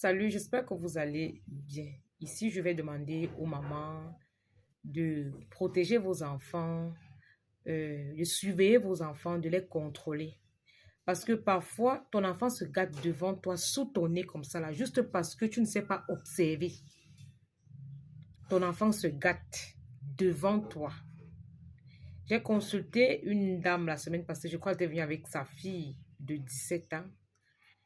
Salut, j'espère que vous allez bien. Ici, je vais demander aux mamans de protéger vos enfants, de surveiller vos enfants, de les contrôler. Parce que parfois, ton enfant se gâte devant toi, sous ton nez comme ça, là, juste parce que tu ne sais pas observer. Ton enfant se gâte devant toi. J'ai consulté une dame la semaine passée, je crois qu'elle était venue avec sa fille de 17 ans.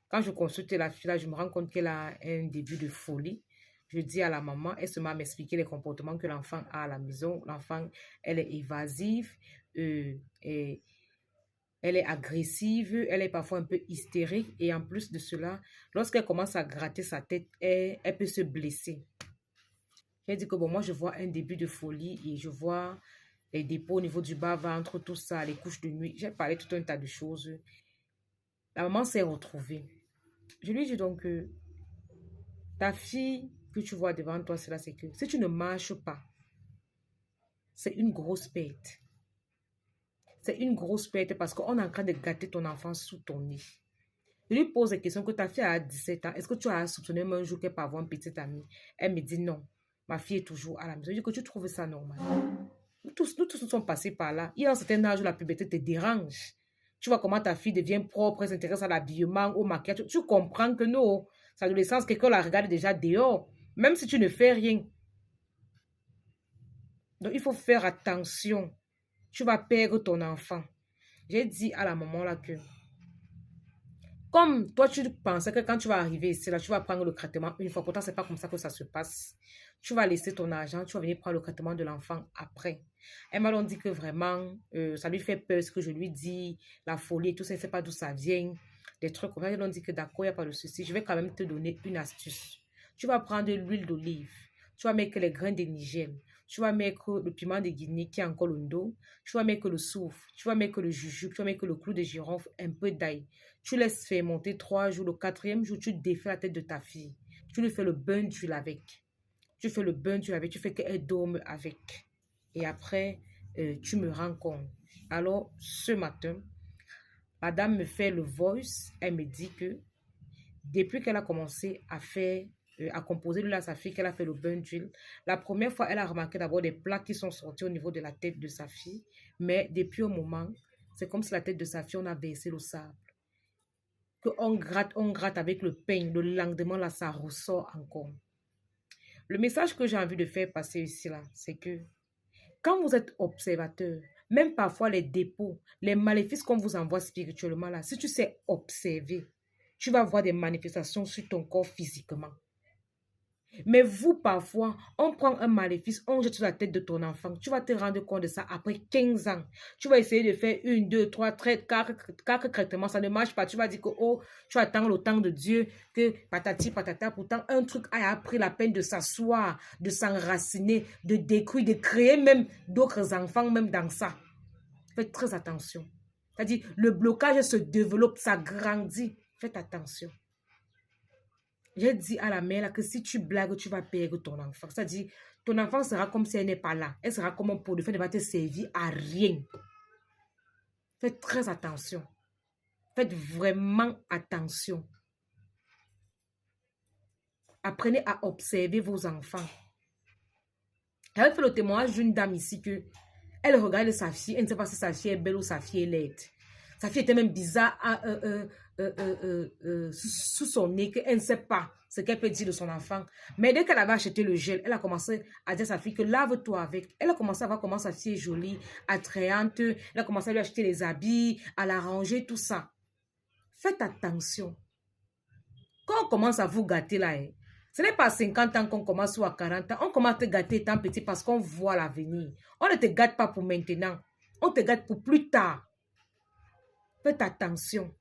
Quand je consulte la fille, là, je me rends compte qu'elle a un début de folie. Je dis à la maman, elle se met à m'expliquer les comportements que l'enfant a à la maison. L'enfant, elle est évasive, et elle est agressive, elle est parfois un peu hystérique. Et en plus de cela, lorsqu'elle commence à gratter sa tête, elle peut se blesser. J'ai dit que bon, moi, je vois un début de folie et je vois les dépôts au niveau du bas-ventre, tout ça, les couches de nuit. J'ai parlé tout un tas de choses. La maman s'est retrouvée. Je lui dis donc que ta fille que tu vois devant toi, c'est que si tu ne marches pas, c'est une grosse perte. C'est une grosse perte parce qu'on est en train de gâter ton enfant sous ton nez. Je lui pose la question que ta fille a 17 ans. Est-ce que tu as soupçonné même un jour qu'elle peut avoir un petit ami? Elle me dit non. Ma fille est toujours à la maison. Je dis que tu trouves ça normal. Nous tous nous sommes passés par là. Il y a un certain âge où la puberté te dérange. Tu vois comment ta fille devient propre, elle s'intéresse à l'habillement, au maquillage. Tu comprends que non, sa adolescence, quelqu'un la regarde déjà dehors. Même si tu ne fais rien. Donc, il faut faire attention. Tu vas perdre ton enfant. J'ai dit à la maman là que, comme toi, tu pensais que quand tu vas arriver ici, là, tu vas prendre le traitement une fois. Pourtant, c'est pas comme ça que ça se passe. Tu vas laisser ton argent, tu vas venir prendre le traitement de l'enfant après. Elle m'a donc dit que vraiment, ça lui fait peur ce que je lui dis, la folie et tout ça, elle ne sait pas d'où ça vient, des trucs comme ça. Elle m'a dit que d'accord, il n'y a pas de souci. Je vais quand même te donner une astuce. Tu vas prendre l'huile d'olive, tu vas mettre les grains de Niger, tu vas mettre le piment de Guinée qui est encore le dos, tu vas mettre le soufre, tu vas mettre le jujube, tu vas mettre le clou de girofle, un peu d'ail. Tu laisses fermenter 3 jours. Le quatrième jour, tu défais la tête de ta fille. Tu lui fais le bain d'huile avec. Tu fais le bain d'huile avec. Tu fais qu'elle dorme avec. Et après, tu me rends compte. Alors, ce matin, madame me fait le voice. Elle me dit que depuis qu'elle a commencé à faire, à composer l'huile à sa fille, qu'elle a fait le bain d'huile, la première fois, elle a remarqué d'abord des plaques qui sont sorties au niveau de la tête de sa fille. Mais depuis un moment, c'est comme si la tête de sa fille, on a versé le sable. Qu'on on gratte avec le pain, le lendemain, là, ça ressort encore. Le message que j'ai envie de faire passer ici, là, c'est que quand vous êtes observateur, même parfois les dépôts, les maléfices qu'on vous envoie spirituellement, là, si tu sais observer, tu vas voir des manifestations sur ton corps physiquement. Mais vous, parfois, on prend un maléfice, on jette sur la tête de ton enfant. Tu vas te rendre compte de ça après 15 ans. Tu vas essayer de faire 1, 2, 3, 4 traitements. Ça ne marche pas. Tu vas dire que, oh, tu attends le temps de Dieu, que patati patata. Pourtant, un truc a pris la peine de s'asseoir, de s'enraciner, de détruire, de créer même d'autres enfants, même dans ça. Faites très attention. C'est-à-dire, le blocage se développe, ça grandit. Faites attention. J'ai dit à la mère là, que si tu blagues, tu vas perdre ton enfant. C'est-à-dire, ton enfant sera comme si elle n'est pas là. Elle sera comme un pot de fer, elle ne va te servir à rien. Faites très attention. Faites vraiment attention. Apprenez à observer vos enfants. J'avais fait le témoignage d'une dame ici que elle regarde sa fille, elle ne sait pas si sa fille est belle ou sa fille est laide. Sa fille était même bizarre sous son nez, qu'elle ne sait pas ce qu'elle peut dire de son enfant. Mais dès qu'elle avait acheté le gel, elle a commencé à dire à sa fille que lave-toi avec. Elle a commencé à voir comment sa fille est jolie, attrayante. Elle a commencé à lui acheter les habits, à la ranger, tout ça. Faites attention. Quand on commence à vous gâter là, ce n'est pas à 50 ans qu'on commence ou à 40 ans. On commence à te gâter étant petit parce qu'on voit l'avenir. On ne te gâte pas pour maintenant. On te gâte pour plus tard. Faites attention.